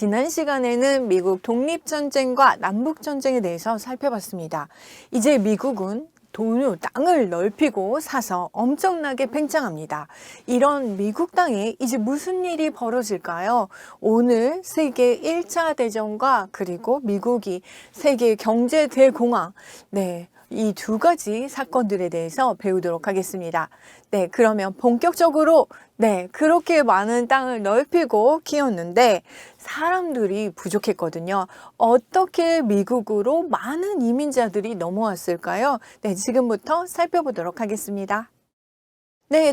지난 시간에는 미국 독립전쟁과 남북전쟁에 대해서 살펴봤습니다. 이제 미국은 땅을 넓히고 사서 엄청나게 팽창합니다. 이런 미국 땅에 이제 무슨 일이 벌어질까요? 오늘 세계 1차 대전과 그리고 미국이 세계 경제 대공황, 이 두 가지 사건들에 대해서 배우도록 하겠습니다. 그러면 본격적으로 그렇게 많은 땅을 넓히고 키웠는데 사람들이 부족했거든요. 어떻게 미국으로 많은 이민자들이 넘어왔을까요? 지금부터 살펴보도록 하겠습니다.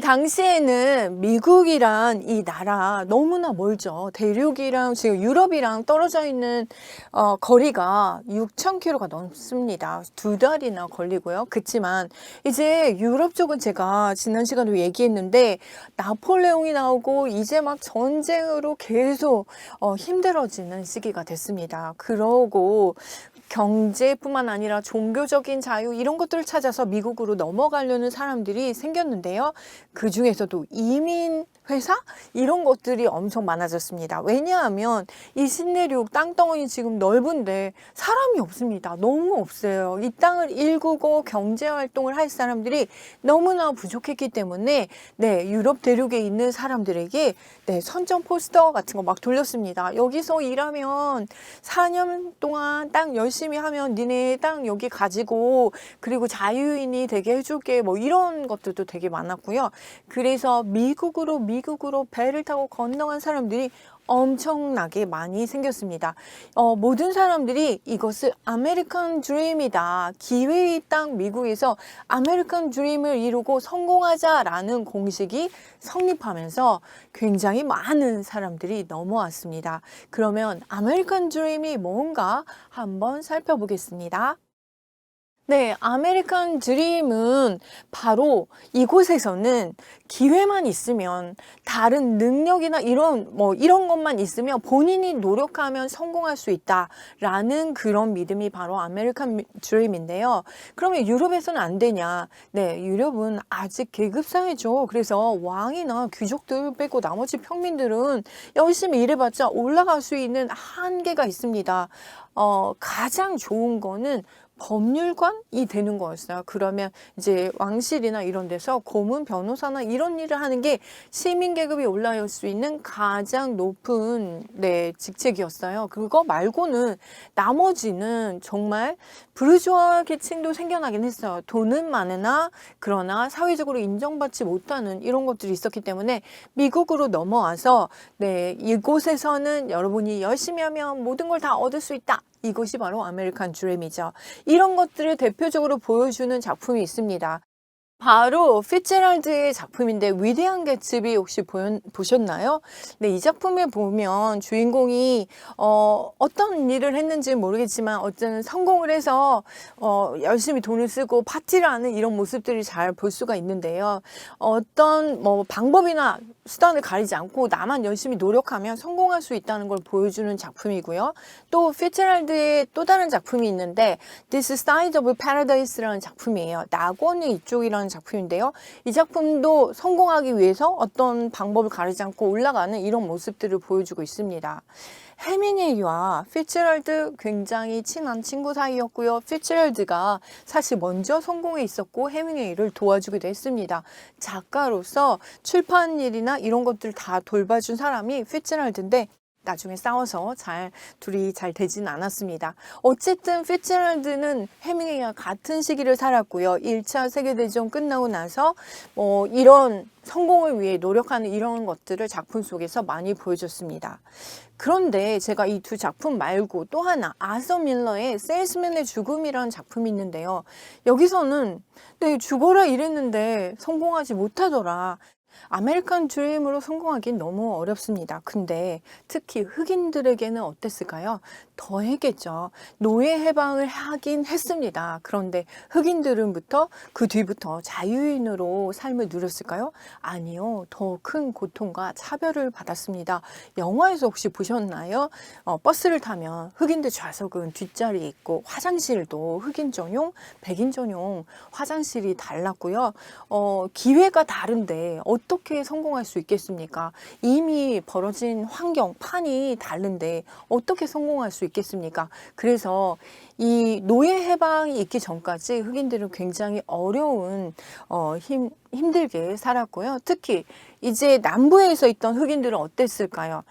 당시에는 미국이란 이 나라 너무나 멀죠. 대륙이랑 지금 유럽이랑 떨어져 있는 거리가 6,000km가 넘습니다. 2달이나 걸리고요. 그렇지만 이제 유럽 쪽은 제가 지난 시간에 얘기했는데 나폴레옹이 나오고 이제 막 전쟁으로 계속 힘들어지는 시기가 됐습니다. 그러고 경제뿐만 아니라 종교적인 자유 이런 것들을 찾아서 미국으로 넘어가려는 사람들이 생겼는데요. 그 중에서도 이민 회사 이런 것들이 엄청 많아졌습니다. 왜냐하면 이 신내륙 땅덩어리 지금 넓은데 사람이 없습니다. 너무 없어요. 이 땅을 일구고 경제 활동을 할 사람들이 너무나 부족했기 때문에 유럽 대륙에 있는 사람들에게 선전 포스터 같은 거 막 돌렸습니다. 여기서 일하면 4년 동안 땅 열심히 하면 니네 땅 여기 가지고 그리고 자유인이 되게 해줄게 뭐 이런 것들도 되게 많았고요. 그래서 미국으로 배를 타고 건너간 사람들이 엄청나게 많이 생겼습니다. 모든 사람들이 이것을 아메리칸 드림이다. 기회의 땅 미국에서 아메리칸 드림을 이루고 성공하자라는 공식이 성립하면서 굉장히 많은 사람들이 넘어왔습니다. 그러면 아메리칸 드림이 뭔가 한번 살펴보겠습니다. 아메리칸 드림은 바로 이곳에서는 기회만 있으면 다른 능력이나 이런 것만 있으면 본인이 노력하면 성공할 수 있다라는 그런 믿음이 바로 아메리칸 드림인데요. 그러면 유럽에서는 안 되냐? 유럽은 아직 계급사회죠. 그래서 왕이나 귀족들 빼고 나머지 평민들은 열심히 일해봤자 올라갈 수 있는 한계가 있습니다. 가장 좋은 거는 법률관이 되는 거였어요. 그러면 이제 왕실이나 이런 데서 고문 변호사나 이런 일을 하는 게 시민 계급이 올라올 수 있는 가장 높은 직책이었어요. 그거 말고는 나머지는 정말 부르주아 계층도 생겨나긴 했어요. 돈은 많으나 그러나 사회적으로 인정받지 못하는 이런 것들이 있었기 때문에 미국으로 넘어와서 이곳에서는 여러분이 열심히 하면 모든 걸 다 얻을 수 있다. 이것이 바로 아메리칸 드림이죠. 이런 것들을 대표적으로 보여주는 작품이 있습니다. 바로 피츠제럴드의 작품인데 위대한 개츠비 혹시 보셨나요? 이 작품에 보면 주인공이 어떤 일을 했는지 모르겠지만 어쨌든 성공을 해서 열심히 돈을 쓰고 파티를 하는 이런 모습들을 잘 볼 수가 있는데요. 어떤 방법이나 수단을 가리지 않고 나만 열심히 노력하면 성공할 수 있다는 걸 보여주는 작품이고요. 또 피츠제럴드의 또 다른 작품이 있는데 This Side of Paradise라는 작품이에요. 낙원의 이쪽이라는 작품인데요. 이 작품도 성공하기 위해서 어떤 방법을 가리지 않고 올라가는 이런 모습들을 보여주고 있습니다. 해밍웨이와 피츠제럴드 굉장히 친한 친구 사이였고요. 피츠제럴드가 사실 먼저 성공해 있었고 해밍웨이를 도와주기도 했습니다. 작가로서 출판 일이나 이런 것들 다 돌봐준 사람이 피츠제럴드인데 나중에 싸워서 둘이 잘 되지는 않았습니다. 어쨌든 피츠제럴드는 해밍웨이와 같은 시기를 살았고요. 1차 세계대전 끝나고 나서 이런 성공을 위해 노력하는 이런 것들을 작품 속에서 많이 보여줬습니다. 그런데 제가 이 두 작품 말고 또 하나 아서 밀러의 세일스맨의 죽음이라는 작품이 있는데요. 여기서는 죽어라 이랬는데 성공하지 못하더라. 아메리칸 드림으로 성공하기는 너무 어렵습니다. 근데 특히 흑인들에게는 어땠을까요? 더 했겠죠. 노예 해방을 하긴 했습니다. 그런데 흑인들은부터 그 뒤부터 자유인으로 삶을 누렸을까요? 아니요. 더 큰 고통과 차별을 받았습니다. 영화에서 혹시 보셨나요? 버스를 타면 흑인들 좌석은 뒷자리에 있고 화장실도 흑인 전용, 백인 전용 화장실이 달랐고요. 기회가 다른데 어떤 어떻게 성공할 수 있겠습니까? 이미 벌어진 환경, 판이 다른데 어떻게 성공할 수 있겠습니까? 그래서 이 노예 해방이 있기 전까지 흑인들은 굉장히 어려운 힘들게 살았고요. 특히 이제 남부에서 있던 흑인들은 어땠을까요?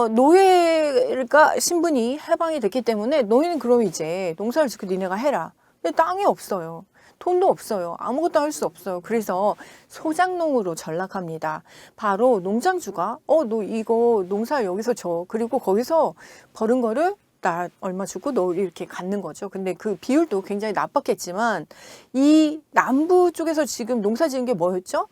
노예가 신분이 해방이 됐기 때문에 너희는 그럼 이제 농사를 짓고 니네가 해라. 근데 땅이 없어요. 돈도 없어요. 아무것도 할 수 없어요. 그래서 소작농으로 전락합니다. 바로 농장주가 너 이거 농사 여기서 줘. 그리고 거기서 벌은 거를 나 얼마 주고 너 이렇게 갖는 거죠. 근데 그 비율도 굉장히 나빴겠지만 이 남부 쪽에서 지금 농사 지은 게 뭐였죠?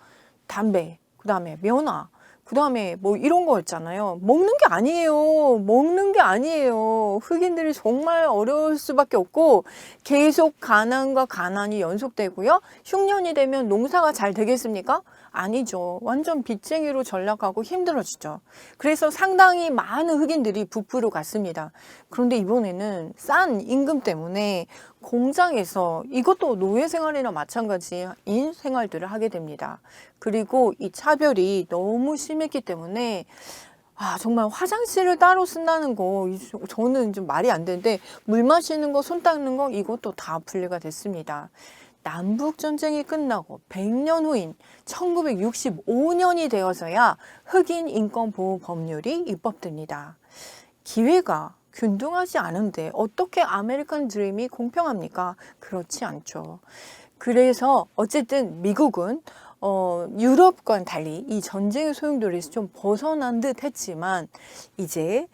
담배, 그 다음에 면화, 그 다음에 뭐 이런 거였잖아요. 먹는 게 아니에요. 먹는 게 아니에요. 흑인들이 정말 어려울 수밖에 없고 계속 가난과 가난이 연속되고요. 흉년이 되면 농사가 잘 되겠습니까? 아니죠. 완전 빚쟁이로 전락하고 힘들어지죠. 그래서 상당히 많은 흑인들이 북부로 갔습니다. 그런데 이번에는 싼 임금 때문에 공장에서 이것도 노예 생활이나 마찬가지인 생활들을 하게 됩니다. 그리고 이 차별이 너무 심했기 때문에 정말 화장실을 따로 쓴다는 거 저는 좀 말이 안 되는데 물 마시는 거, 손 닦는 거 이것도 다 분리가 됐습니다. 남북전쟁이 끝나고 100년 후인 1965년이 되어서야 흑인 인권보호 법률이 입법됩니다. 기회가 균등하지 않은데 어떻게 아메리칸 드림이 공평합니까? 그렇지 않죠. 그래서 어쨌든 미국은 유럽과는 달리 이 전쟁의 소용돌이에서 좀 벗어난 듯 했지만 이제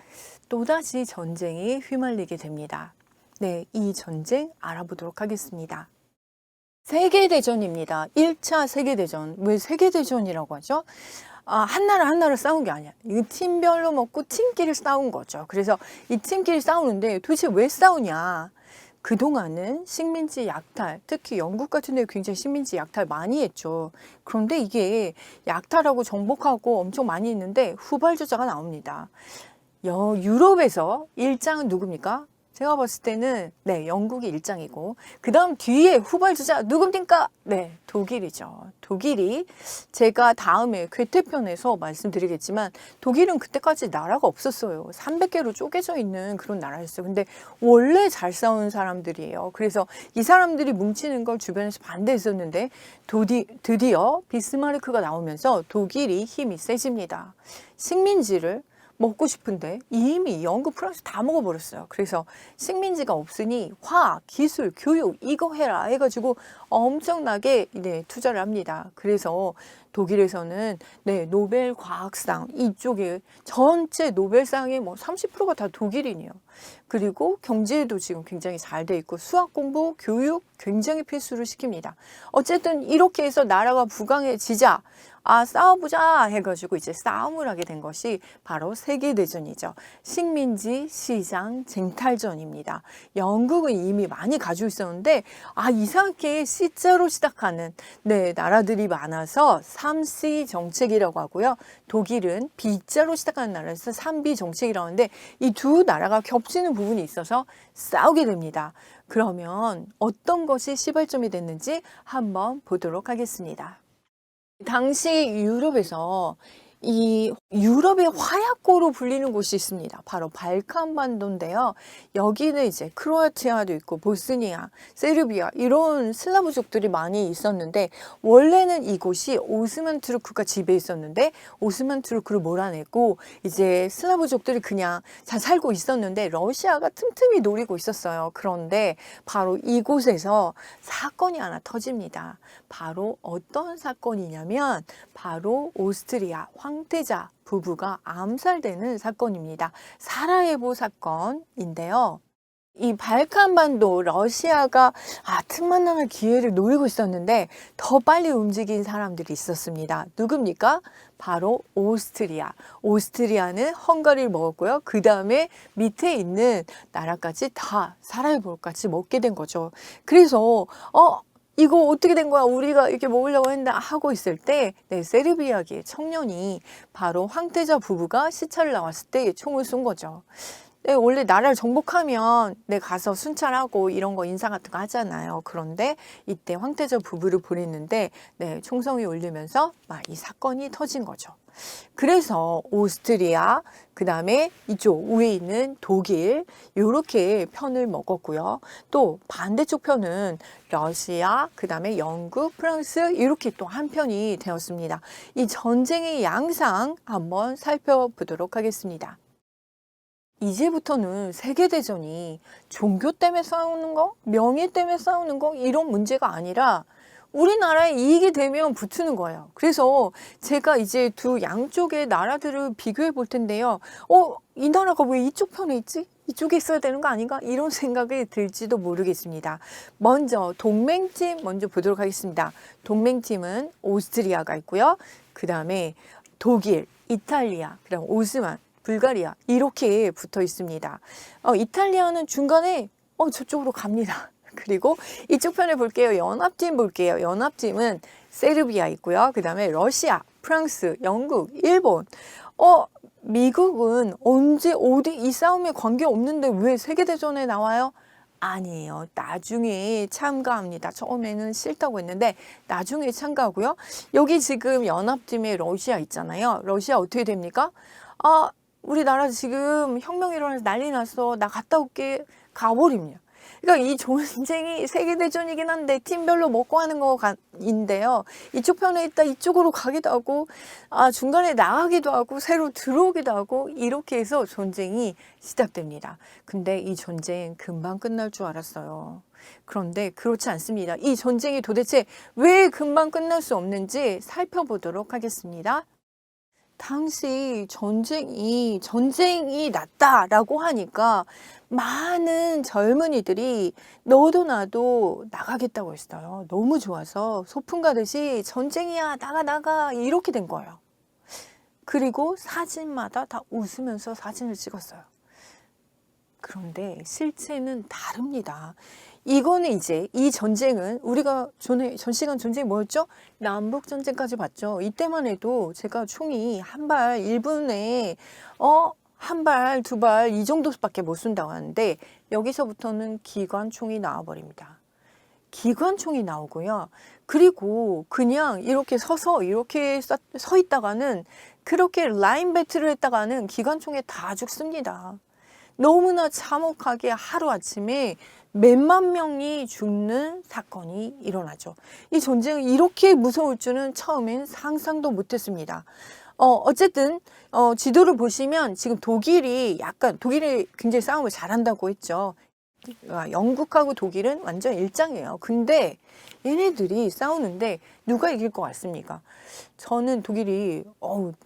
또다시 전쟁에 휘말리게 됩니다. 네, 이 전쟁 알아보도록 하겠습니다. 세계대전입니다. 1차 세계대전. 왜 세계대전이라고 하죠? 한 나라 싸운 게 아니야. 이거 팀별로 먹고 팀끼리 싸운 거죠. 그래서 이 팀끼리 싸우는데 도대체 왜 싸우냐? 그동안은 식민지 약탈, 특히 영국 같은 데 굉장히 식민지 약탈 많이 했죠. 그런데 이게 약탈하고 정복하고 엄청 많이 했는데 후발주자가 나옵니다. 유럽에서 일장은 누굽니까? 제가 봤을 때는 영국이 일장이고 그 다음 뒤에 후발주자 누굽니까? 네, 독일이죠. 독일이 제가 다음에 괴테편에서 말씀드리겠지만 독일은 그때까지 나라가 없었어요. 300개로 쪼개져 있는 그런 나라였어요. 근데 원래 잘 싸우는 사람들이에요. 그래서 이 사람들이 뭉치는 걸 주변에서 반대했었는데 드디어 비스마르크가 나오면서 독일이 힘이 세집니다. 식민지를 먹고 싶은데 이미 영국, 프랑스 다 먹어버렸어요. 그래서 식민지가 없으니 화학, 기술, 교육 이거 해라 해가지고 엄청나게 투자를 합니다. 그래서 독일에서는 노벨 과학상 이쪽에 전체 노벨상의 30%가 다 독일인이에요. 그리고 경제도 지금 굉장히 잘 돼 있고 수학 공부, 교육 굉장히 필수를 시킵니다. 어쨌든 이렇게 해서 나라가 부강해지자 싸워보자 해가지고 이제 싸움을 하게 된 것이 바로 세계대전이죠. 식민지 시장 쟁탈전입니다. 영국은 이미 많이 가지고 있었는데 이상하게 C자로 시작하는 나라들이 많아서 3C 정책이라고 하고요. 독일은 B자로 시작하는 나라에서 3B 정책이라고 하는데 이 두 나라가 겹치는 부분이 있어서 싸우게 됩니다. 그러면 어떤 것이 시발점이 됐는지 한번 보도록 하겠습니다. 당시 유럽에서 이 유럽의 화약고로 불리는 곳이 있습니다. 바로 발칸반도인데요. 여기는 이제 크로아티아도 있고 보스니아, 세르비아 이런 슬라브족들이 많이 있었는데 원래는 이곳이 오스만 투르크가 지배해 있었는데 오스만 투르크를 몰아내고 이제 슬라브족들이 그냥 잘 살고 있었는데 러시아가 틈틈이 노리고 있었어요. 그런데 바로 이곳에서 사건이 하나 터집니다. 바로 어떤 사건이냐면 바로 오스트리아 황태자 부부가 암살되는 사건입니다. 사라예보 사건인데요. 이 발칸반도 러시아가 틈만 나면 기회를 노리고 있었는데 더 빨리 움직인 사람들이 있었습니다. 누굽니까? 바로 오스트리아. 오스트리아는 헝가리를 먹었고요. 그 다음에 밑에 있는 나라까지 다 사라예보까지 먹게 된 거죠. 그래서 이거 어떻게 된 거야? 우리가 이렇게 먹으려고 했는데 하고 있을 때 세르비아계 청년이 바로 황태자 부부가 시찰을 나왔을 때 총을 쏜 거죠. 네, 원래 나라를 정복하면 네, 가서 순찰하고 이런 거 인사 같은 거 하잖아요. 그런데 이때 황태자 부부를 보냈는데 네, 총성이 울리면서 막 이 사건이 터진 거죠. 그래서 오스트리아, 그 다음에 이쪽 위에 있는 독일 이렇게 편을 먹었고요. 또 반대쪽 편은 러시아, 그 다음에 영국, 프랑스 이렇게 또 한 편이 되었습니다. 이 전쟁의 양상 한번 살펴보도록 하겠습니다. 이제부터는 세계대전이 종교 때문에 싸우는 거, 명예 때문에 싸우는 거 이런 문제가 아니라 우리나라에 이익이 되면 붙는 거예요. 그래서 제가 이제 두 양쪽의 나라들을 비교해 볼 텐데요. 이 나라가 왜 이쪽 편에 있지? 이쪽에 있어야 되는 거 아닌가? 이런 생각이 들지도 모르겠습니다. 먼저 동맹팀 먼저 보도록 하겠습니다. 동맹팀은 오스트리아가 있고요. 그 다음에 독일, 이탈리아, 그 다음 오스만, 불가리아 이렇게 붙어 있습니다. 이탈리아는 중간에 저쪽으로 갑니다. 그리고 이쪽 편에 볼게요. 연합팀 볼게요. 연합팀은 세르비아 있고요. 그 다음에 러시아, 프랑스, 영국, 일본. 미국은 언제 어디 이 싸움에 관계없는데 왜 세계대전에 나와요? 아니에요. 나중에 참가합니다. 처음에는 싫다고 했는데 나중에 참가하고요. 여기 지금 연합팀에 러시아 있잖아요. 러시아 어떻게 됩니까? 우리나라 지금 혁명 일어나서 난리 났어. 나 갔다 올게. 가버립니다. 그러니까 이 전쟁이 세계대전이긴 한데 팀별로 먹고 하는 거인데요. 이쪽 편에 있다 이쪽으로 가기도 하고 중간에 나가기도 하고 새로 들어오기도 하고 이렇게 해서 전쟁이 시작됩니다. 근데 이 전쟁 금방 끝날 줄 알았어요. 그런데 그렇지 않습니다. 이 전쟁이 도대체 왜 금방 끝날 수 없는지 살펴보도록 하겠습니다. 당시 전쟁이 났다라고 하니까 많은 젊은이들이 너도 나도 나가겠다고 했어요. 너무 좋아서 소풍 가듯이 전쟁이야, 나가 이렇게 된 거예요. 그리고 사진마다 다 웃으면서 사진을 찍었어요. 그런데 실체는 다릅니다. 이거는 이제 이 전쟁은 우리가 전 시간 전쟁이 뭐였죠? 남북전쟁까지 봤죠. 이때만 해도 제가 총이 한 발 1분에 한 발, 두 발 이 정도밖에 못 쏜다고 하는데 여기서부터는 기관총이 나와버립니다. 기관총이 나오고요. 그리고 그냥 이렇게 서서 이렇게 서 있다가는 그렇게 라인 배틀을 했다가는 기관총에 다 죽습니다. 너무나 참혹하게 하루아침에 몇만 명이 죽는 사건이 일어나죠. 이 전쟁이 이렇게 무서울 줄은 처음엔 상상도 못했습니다. 어쨌든 지도를 보시면 지금 독일이 굉장히 싸움을 잘한다고 했죠. 영국하고 독일은 완전 일장이에요. 근데 얘네들이 싸우는데 누가 이길 것 같습니까? 저는 독일이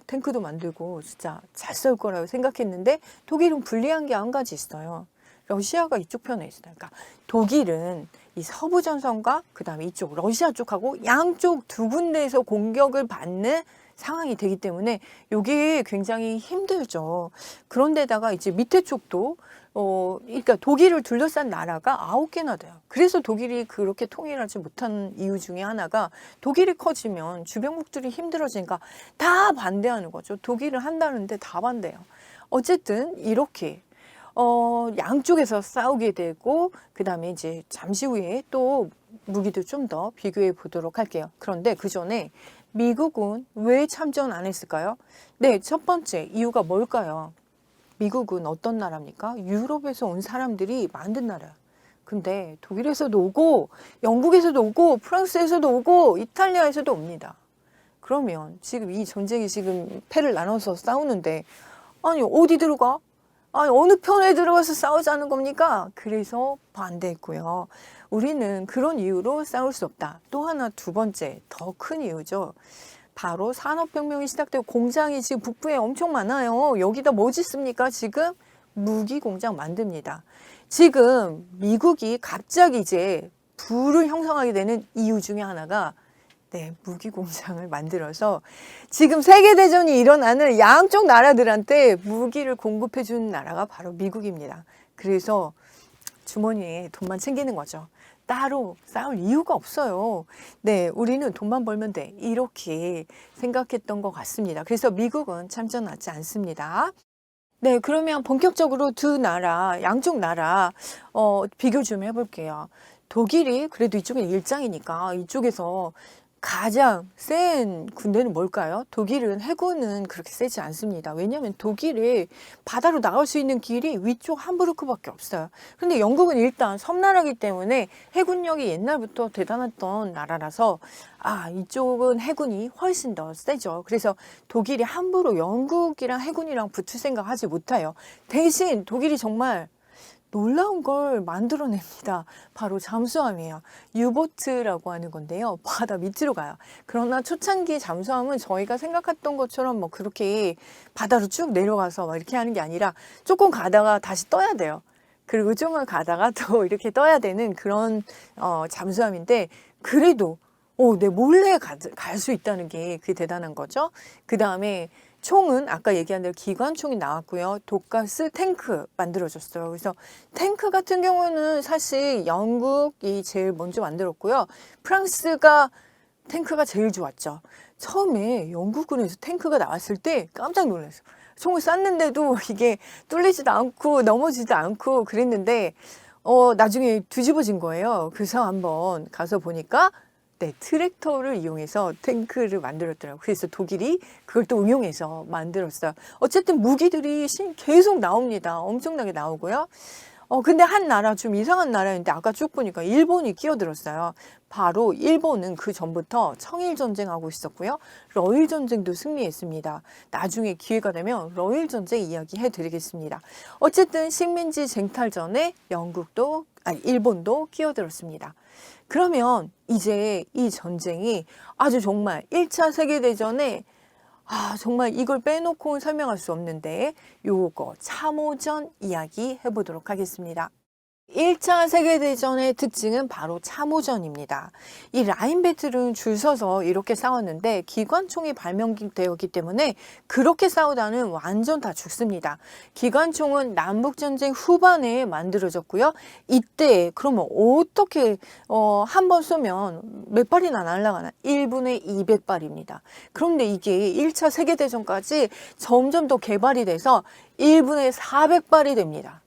탱크도 만들고 진짜 잘 싸울 거라고 생각했는데 독일은 불리한 게 한 가지 있어요. 러시아가 이쪽 편에 있어요. 그러니까 독일은 이 서부 전선과 그 다음에 이쪽 러시아 쪽하고 양쪽 두 군데에서 공격을 받는 상황이 되기 때문에 이게 굉장히 힘들죠. 그런데다가 이제 밑에 쪽도 그러니까 독일을 둘러싼 나라가 9개나 돼요. 그래서 독일이 그렇게 통일하지 못한 이유 중에 하나가 독일이 커지면 주변국들이 힘들어지니까 다 반대하는 거죠. 독일을 한다는데 다 반대해요. 어쨌든 이렇게 양쪽에서 싸우게 되고 그 다음에 이제 잠시 후에 또 무기도 좀 더 비교해 보도록 할게요. 그런데 그 전에 미국은 왜 참전 안 했을까요? 네, 첫 번째 이유가 뭘까요? 미국은 어떤 나라입니까? 유럽에서 온 사람들이 만든 나라예요. 근데 독일에서도 오고 영국에서도 오고 프랑스에서도 오고 이탈리아에서도 옵니다. 그러면 지금 이 전쟁이 지금 패를 나눠서 싸우는데 아니 어디 들어가? 아니 어느 편에 들어가서 싸우자는 겁니까? 그래서 반대했고요. 우리는 그런 이유로 싸울 수 없다. 또 하나 두 번째 더 큰 이유죠. 바로 산업혁명이 시작되고 공장이 지금 북부에 엄청 많아요. 여기다 뭐 짓습니까? 지금 무기 공장 만듭니다. 지금 미국이 갑자기 이제 부를 형성하게 되는 이유 중에 하나가 무기 공장을 만들어서 지금 세계대전이 일어나는 양쪽 나라들한테 무기를 공급해 주는 나라가 바로 미국입니다. 그래서 주머니에 돈만 챙기는 거죠. 따로 싸울 이유가 없어요. 우리는 돈만 벌면 돼. 이렇게 생각했던 것 같습니다. 그래서 미국은 참전하지 않습니다. 네, 그러면 본격적으로 두 나라, 양쪽 나라, 비교 좀 해볼게요. 독일이 그래도 이쪽에 일장이니까 이쪽에서 가장 센 군대는 뭘까요? 독일은 해군은 그렇게 세지 않습니다. 왜냐하면 독일이 바다로 나갈 수 있는 길이 위쪽 함부르크밖에 없어요. 근데 영국은 일단 섬나라기 때문에 해군력이 옛날부터 대단했던 나라라서 이쪽은 해군이 훨씬 더 세죠. 그래서 독일이 함부로 영국이랑 해군이랑 붙을 생각 하지 못해요. 대신 독일이 정말 놀라운 걸 만들어냅니다. 바로 잠수함이에요. 유보트라고 하는 건데요. 바다 밑으로 가요. 그러나 초창기 잠수함은 저희가 생각했던 것처럼 뭐 그렇게 바다로 쭉 내려가서 막 이렇게 하는 게 아니라 조금 가다가 다시 떠야 돼요. 그리고 조금 가다가 또 이렇게 떠야 되는 그런 잠수함인데 그래도 내 몰래 갈 수 있다는 게 그게 대단한 거죠. 그 다음에 총은 아까 얘기한 대로 기관총이 나왔고요. 독가스 탱크 만들어졌어요. 그래서 탱크 같은 경우는 사실 영국이 제일 먼저 만들었고요. 프랑스가 탱크가 제일 좋았죠. 처음에 영국군에서 탱크가 나왔을 때 깜짝 놀랐어요. 총을 쐈는데도 이게 뚫리지도 않고 넘어지지도 않고 그랬는데 나중에 뒤집어진 거예요. 그래서 한번 가서 보니까 네, 트랙터를 이용해서 탱크를 만들었더라고요. 그래서 독일이 그걸 또 응용해서 만들었어요. 어쨌든 무기들이 계속 나옵니다. 엄청나게 나오고요. 근데 한 나라 좀 이상한 나라인데 아까 쭉 보니까 일본이 끼어들었어요. 바로 일본은 그 전부터 청일전쟁하고 있었고요. 러일전쟁도 승리했습니다. 나중에 기회가 되면 러일전쟁 이야기 해드리겠습니다. 어쨌든 식민지 쟁탈전에 일본도 끼어들었습니다. 그러면 이제 이 전쟁이 아주 정말 1차 세계대전에 정말 이걸 빼놓고 설명할 수 없는데 요거 참호전 이야기 해보도록 하겠습니다. 1차 세계대전의 특징은 바로 참호전입니다. 이 라인 배틀은 줄 서서 이렇게 싸웠는데 기관총이 발명되었기 때문에 그렇게 싸우다는 완전 다 죽습니다. 기관총은 남북전쟁 후반에 만들어졌고요. 이때 그러면 어떻게 한 번 쏘면 몇 발이나 날아가나? 1분에 200발입니다. 그런데 이게 1차 세계대전까지 점점 더 개발이 돼서 1분에 400발이 됩니다.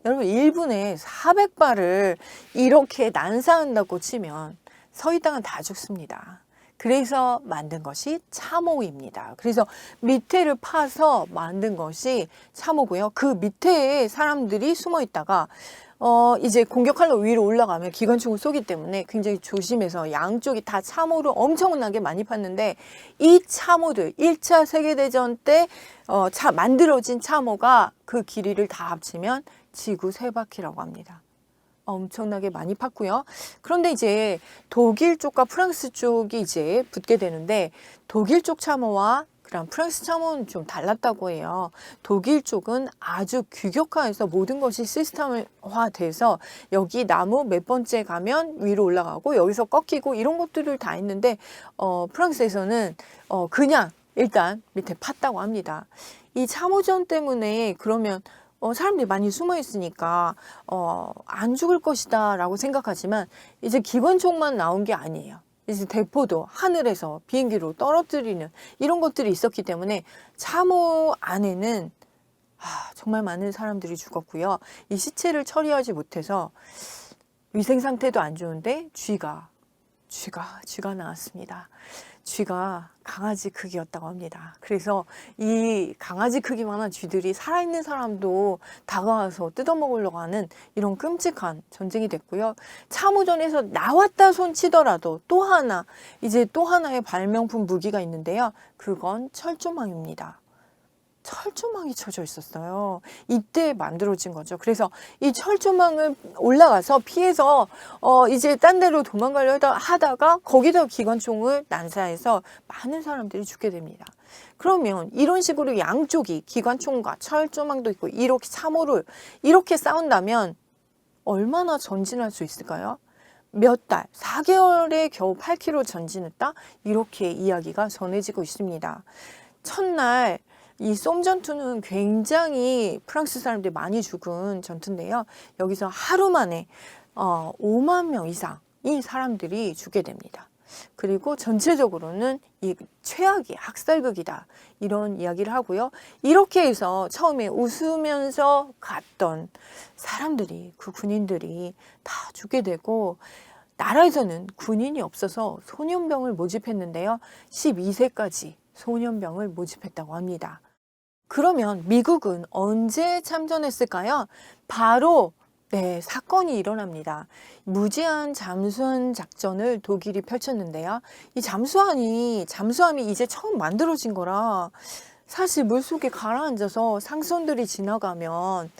여러분 1분에 400발을 이렇게 난사한다고 치면 서희 땅은 다 죽습니다. 그래서 만든 것이 참호입니다. 그래서 밑에를 파서 만든 것이 참호고요. 그 밑에 사람들이 숨어 있다가 이제 공격하려고 위로 올라가면 기관총을 쏘기 때문에 굉장히 조심해서 양쪽이 다 참호를 엄청나게 많이 팠는데 이 참호들 1차 세계대전 때 만들어진 참호가 그 길이를 다 합치면 지구 3바퀴라고 합니다. 엄청나게 많이 팠고요. 그런데 이제 독일 쪽과 프랑스 쪽이 이제 붙게 되는데 독일 쪽 참호와 그럼 프랑스 참호는 좀 달랐다고 해요. 독일 쪽은 아주 규격화해서 모든 것이 시스템화돼서 여기 나무 몇 번째 가면 위로 올라가고 여기서 꺾이고 이런 것들을 다 했는데 프랑스에서는 그냥 일단 밑에 팠다고 합니다. 이 참호전 때문에 그러면 사람들이 많이 숨어 있으니까 안 죽을 것이다 라고 생각하지만 이제 기관총만 나온 게 아니에요. 이제 대포도 하늘에서 비행기로 떨어뜨리는 이런 것들이 있었기 때문에 참호 안에는 정말 많은 사람들이 죽었고요. 이 시체를 처리하지 못해서 위생 상태도 안 좋은데 쥐가 나왔습니다. 쥐가 강아지 크기였다고 합니다. 그래서 이 강아지 크기만한 쥐들이 살아있는 사람도 다가와서 뜯어먹으려고 하는 이런 끔찍한 전쟁이 됐고요. 참호전에서 나왔다 손치더라도 또 하나의 발명품 무기가 있는데요. 그건 철조망입니다. 철조망이 쳐져 있었어요. 이때 만들어진 거죠. 그래서 이 철조망을 올라가서 피해서 이제 딴 데로 도망가려 하다가 거기다 기관총을 난사해서 많은 사람들이 죽게 됩니다. 그러면 이런 식으로 양쪽이 기관총과 철조망도 있고 이렇게 참호를 이렇게 싸운다면 얼마나 전진할 수 있을까요? 몇 달, 4개월에 겨우 8km 전진했다? 이렇게 이야기가 전해지고 있습니다. 첫날 이 쏨 전투는 굉장히 프랑스 사람들이 많이 죽은 전투인데요. 여기서 하루 만에 5만 명 이상의 사람들이 죽게 됩니다. 그리고 전체적으로는 이 최악의 학살극이다. 이런 이야기를 하고요. 이렇게 해서 처음에 웃으면서 갔던 사람들이, 그 군인들이 다 죽게 되고, 나라에서는 군인이 없어서 소년병을 모집했는데요. 12세까지 소년병을 모집했다고 합니다. 그러면 미국은 언제 참전했을까요? 바로 사건이 일어납니다. 무제한 잠수함 작전을 독일이 펼쳤는데요. 이 잠수함이 이제 처음 만들어진 거라 사실 물속에 가라앉아서 상선들이 지나가면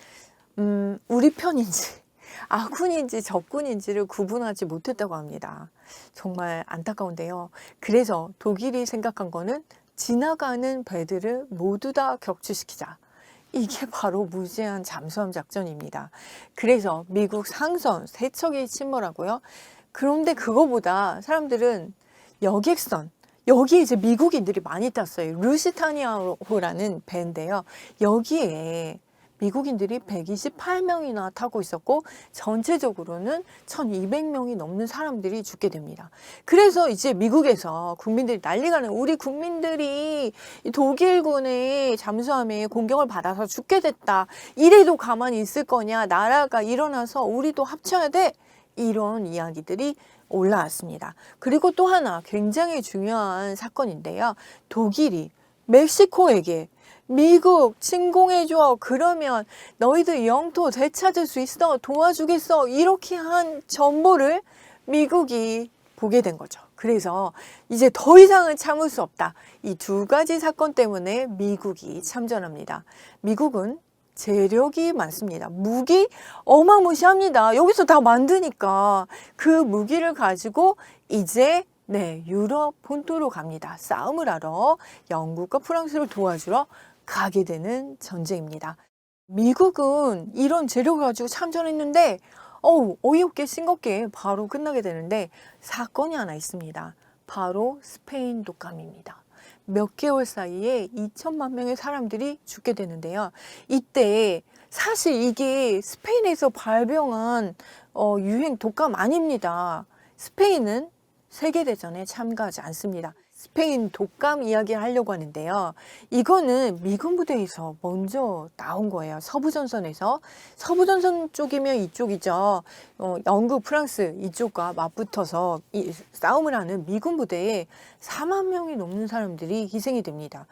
우리 편인지 아군인지 적군인지를 구분하지 못했다고 합니다. 정말 안타까운데요. 그래서 독일이 생각한 거는 지나가는 배들을 모두 다 격추시키자. 이게 바로 무제한 잠수함 작전입니다. 그래서 미국 상선 3척이 침몰하고요. 그런데 그거보다 사람들은 여객선, 여기에 이제 미국인들이 많이 탔어요. 루시타니아호라는 배인데요. 여기에 미국인들이 128명이나 타고 있었고 전체적으로는 1200명이 넘는 사람들이 죽게 됩니다. 그래서 이제 미국에서 국민들이 난리가 나는, 우리 국민들이 독일군의 잠수함에 공격을 받아서 죽게 됐다. 이래도 가만히 있을 거냐. 나라가 일어나서 우리도 합쳐야 돼. 이런 이야기들이 올라왔습니다. 그리고 또 하나 굉장히 중요한 사건인데요. 독일이 멕시코에게 미국 침공해줘. 그러면 너희들 영토 되찾을 수 있어. 도와주겠어. 이렇게 한 정보를 미국이 보게 된 거죠. 그래서 이제 더 이상은 참을 수 없다. 이 2가지 사건 때문에 미국이 참전합니다. 미국은 재력이 많습니다. 무기 어마무시합니다. 여기서 다 만드니까 그 무기를 가지고 이제 유럽 본토로 갑니다. 싸움을 하러 영국과 프랑스를 도와주러 가게 되는 전쟁입니다. 미국은 이런 재료를 가지고 참전했는데 어이없게 싱겁게 바로 끝나게 되는데 사건이 하나 있습니다. 바로 스페인 독감입니다. 몇 개월 사이에 2천만 명의 사람들이 죽게 되는데요. 이때 사실 이게 스페인에서 발병한 유행 독감 아닙니다. 스페인은 세계대전에 참가하지 않습니다. 스페인 독감 이야기를 하려고 하는데요. 이거는 미군 부대에서 먼저 나온 거예요. 서부전선에서. 서부전선 쪽이면 이쪽이죠. 영국, 프랑스 이쪽과 맞붙어서 싸움을 하는 미군 부대에 4만 명이 넘는 사람들이 희생이 됩니다.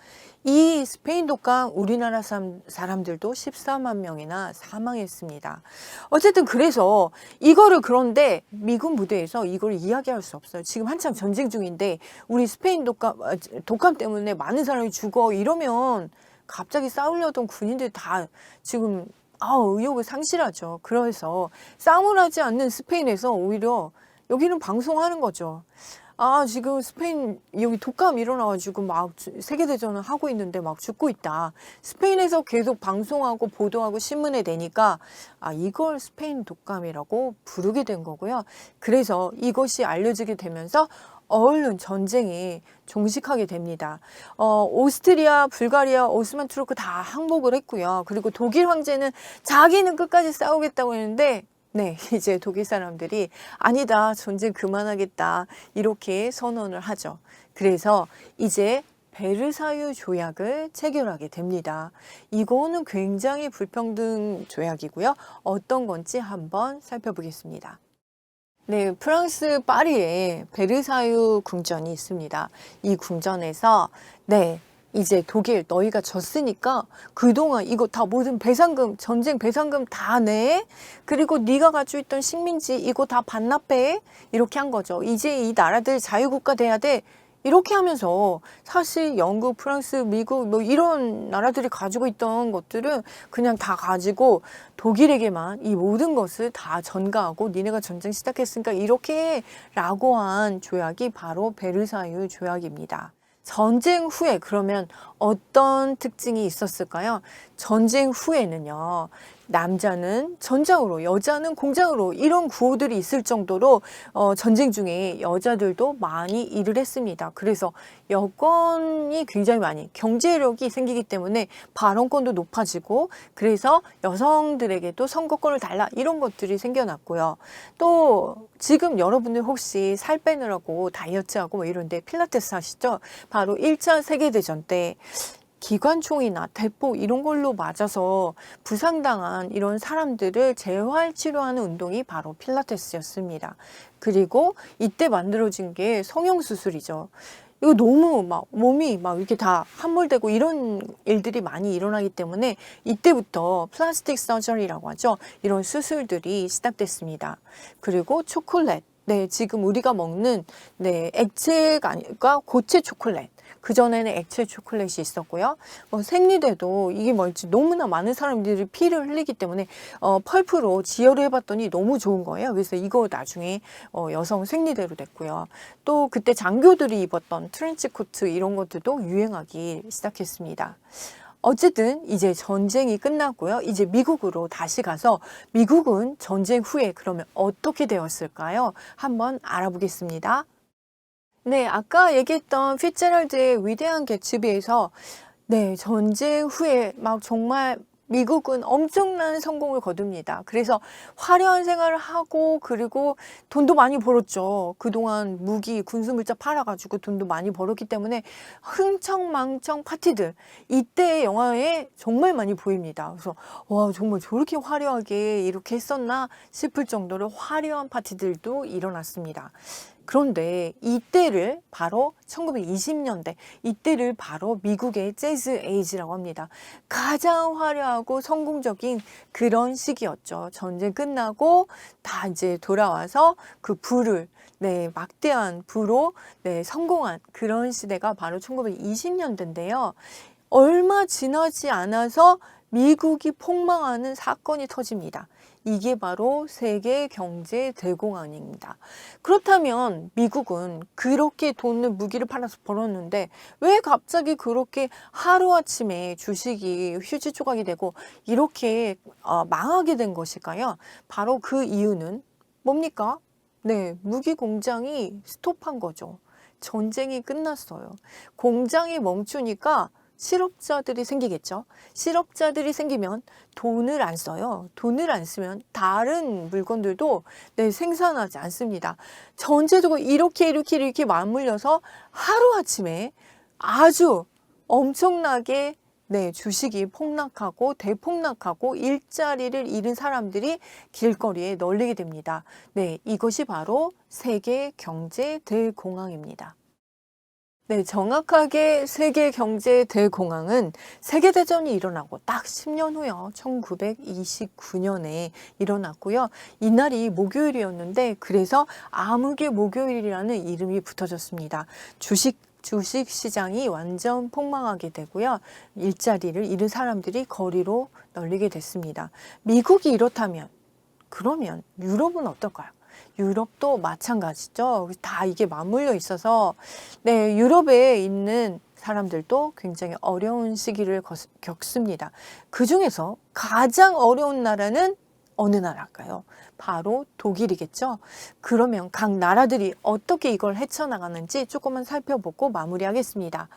이 스페인 독감 우리나라 사람들도 14만 명이나 사망했습니다. 어쨌든 그래서 이거를, 그런데 미군 부대에서 이걸 이야기할 수 없어요. 지금 한창 전쟁 중인데 우리 스페인 독감 때문에 많은 사람이 죽어 이러면 갑자기 싸우려던 군인들 다 지금 의욕을 상실하죠. 그래서 싸움을 하지 않는 스페인에서 오히려 여기는 방송하는 거죠. 지금 스페인 여기 독감 일어나가지고 막 세계대전을 하고 있는데 막 죽고 있다. 스페인에서 계속 방송하고 보도하고 신문에 내니까 이걸 스페인 독감이라고 부르게 된 거고요. 그래서 이것이 알려지게 되면서 얼른 전쟁이 종식하게 됩니다. 오스트리아, 불가리아, 오스만 투르크 다 항복을 했고요. 그리고 독일 황제는 자기는 끝까지 싸우겠다고 했는데 이제 독일 사람들이 아니다, 전쟁 그만하겠다, 이렇게 선언을 하죠. 그래서 이제 베르사유 조약을 체결하게 됩니다. 이거는 굉장히 불평등 조약이고요. 어떤 건지 한번 살펴보겠습니다. 프랑스 파리에 베르사유 궁전이 있습니다. 이 궁전에서 이제 독일 너희가 졌으니까 그동안 이거 다 모든 배상금, 전쟁 배상금 다 내. 그리고 네가 가지고 있던 식민지 이거 다 반납해. 이렇게 한 거죠. 이제 이 나라들 자유국가 돼야 돼. 이렇게 하면서 사실 영국, 프랑스, 미국 뭐 이런 나라들이 가지고 있던 것들은 그냥 다 가지고 독일에게만 이 모든 것을 다 전가하고 니네가 전쟁 시작했으니까 이렇게 라고 한 조약이 바로 베르사유 조약입니다. 전쟁 후에 그러면 어떤 특징이 있었을까요? 전쟁 후에는요, 남자는 전장으로, 여자는 공장으로 이런 구호들이 있을 정도로 전쟁 중에 여자들도 많이 일을 했습니다. 그래서 여건이 굉장히 많이 경제력이 생기기 때문에 발언권도 높아지고 그래서 여성들에게도 선거권을 달라 이런 것들이 생겨났고요. 또 지금 여러분들 혹시 살 빼느라고 다이어트하고 뭐 이런데 필라테스 하시죠? 바로 1차 세계대전 때 기관총이나 대포 이런 걸로 맞아서 부상당한 이런 사람들을 재활치료하는 운동이 바로 필라테스였습니다. 그리고 이때 만들어진 게 성형수술이죠. 이거 너무 막 몸이 막 이렇게 다 함몰되고 이런 일들이 많이 일어나기 때문에 이때부터 플라스틱 서저리라고 하죠. 이런 수술들이 시작됐습니다. 그리고 초콜릿. 네, 지금 우리가 먹는 액체가 아니라 고체 초콜릿. 그전에는 액체 초콜릿이 있었고요. 생리대도 이게 뭘지 너무나 많은 사람들이 피를 흘리기 때문에 펄프로 지혈을 해봤더니 너무 좋은 거예요. 그래서 이거 나중에 여성 생리대로 됐고요. 또 그때 장교들이 입었던 트렌치 코트 이런 것들도 유행하기 시작했습니다. 어쨌든 이제 전쟁이 끝났고요. 이제 미국으로 다시 가서 미국은 전쟁 후에 그러면 어떻게 되었을까요? 한번 알아보겠습니다. 네, 아까 얘기했던 피츠제럴드의 위대한 개츠비에서 전쟁 후에 막 정말 미국은 엄청난 성공을 거둡니다. 그래서 화려한 생활을 하고 그리고 돈도 많이 벌었죠. 그동안 무기, 군수물자 팔아가지고 돈도 많이 벌었기 때문에 흥청망청 파티들 이때 영화에 정말 많이 보입니다. 그래서 와 정말 저렇게 화려하게 이렇게 했었나 싶을 정도로 화려한 파티들도 일어났습니다. 그런데 이때를 바로 1920년대 이때를 바로 미국의 재즈 에이지라고 합니다. 가장 화려하고 성공적인 그런 시기였죠. 전쟁 끝나고 다 이제 돌아와서 그 부를 막대한 부로 성공한 그런 시대가 바로 1920년대인데요. 얼마 지나지 않아서 미국이 폭망하는 사건이 터집니다. 이게 바로 세계 경제 대공황입니다. 그렇다면 미국은 그렇게 돈을 무기를 팔아서 벌었는데 왜 갑자기 그렇게 하루아침에 주식이 휴지 조각이 되고 이렇게 망하게 된 것일까요? 바로 그 이유는 뭡니까? 무기 공장이 스톱한 거죠. 전쟁이 끝났어요. 공장이 멈추니까 실업자들이 생기겠죠. 실업자들이 생기면 돈을 안 써요. 돈을 안 쓰면 다른 물건들도 생산하지 않습니다. 전체적으로 이렇게 맞물려서 하루아침에 아주 엄청나게 주식이 폭락하고 대폭락하고 일자리를 잃은 사람들이 길거리에 널리게 됩니다. 이것이 바로 세계 경제 대공황입니다. 정확하게 세계 경제 대공황은 세계대전이 일어나고 딱 10년 후요. 1929년에 일어났고요. 이날이 목요일이었는데 그래서 암흑의 목요일이라는 이름이 붙어졌습니다. 주식 시장이 완전 폭망하게 되고요. 일자리를 잃은 사람들이 거리로 널리게 됐습니다. 미국이 이렇다면 그러면 유럽은 어떨까요? 유럽도 마찬가지죠. 다 이게 맞물려 있어서 유럽에 있는 사람들도 굉장히 어려운 시기를 겪습니다. 그 중에서 가장 어려운 나라는 어느 나라일까요? 바로 독일이겠죠. 그러면 각 나라들이 어떻게 이걸 헤쳐나가는지 조금만 살펴보고 마무리하겠습니다.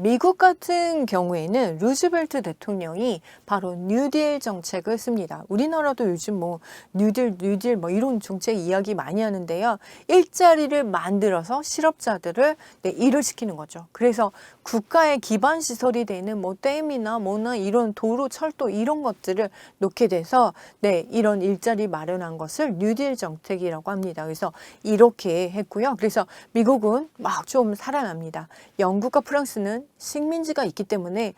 미국 같은 경우에는 루즈벨트 대통령이 바로 뉴딜 정책을 씁니다. 우리나라도 요즘 뭐 뉴딜 뭐 이런 정책 이야기 많이 하는데요. 일자리를 만들어서 실업자들을 일을 시키는 거죠. 그래서 국가의 기반 시설이 되는 뭐 댐이나 뭐나 이런 도로, 철도 이런 것들을 놓게 돼서 이런 일자리 마련한 것을 뉴딜 정책이라고 합니다. 그래서 이렇게 했고요. 그래서 미국은 막 좀 살아납니다. 영국과 프랑스는 식민지가 있기 때문에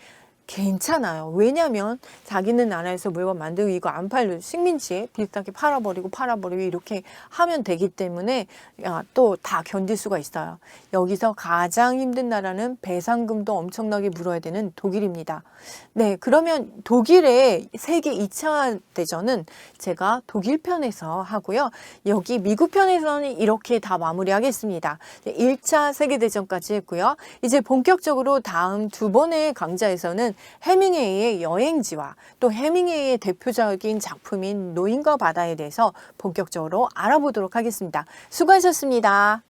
괜찮아요. 왜냐하면 자기네 나라에서 물건 만들고 이거 안 팔려 식민지에 비슷하게 팔아버리고 이렇게 하면 되기 때문에 또 다 견딜 수가 있어요. 여기서 가장 힘든 나라는 배상금도 엄청나게 물어야 되는 독일입니다. 그러면 독일의 세계 2차 대전은 제가 독일 편에서 하고요. 여기 미국 편에서는 이렇게 다 마무리하겠습니다. 1차 세계대전까지 했고요. 이제 본격적으로 다음 두 번의 강좌에서는 해밍웨이의 여행지와 또 해밍웨이의 대표적인 작품인 노인과 바다에 대해서 본격적으로 알아보도록 하겠습니다. 수고하셨습니다.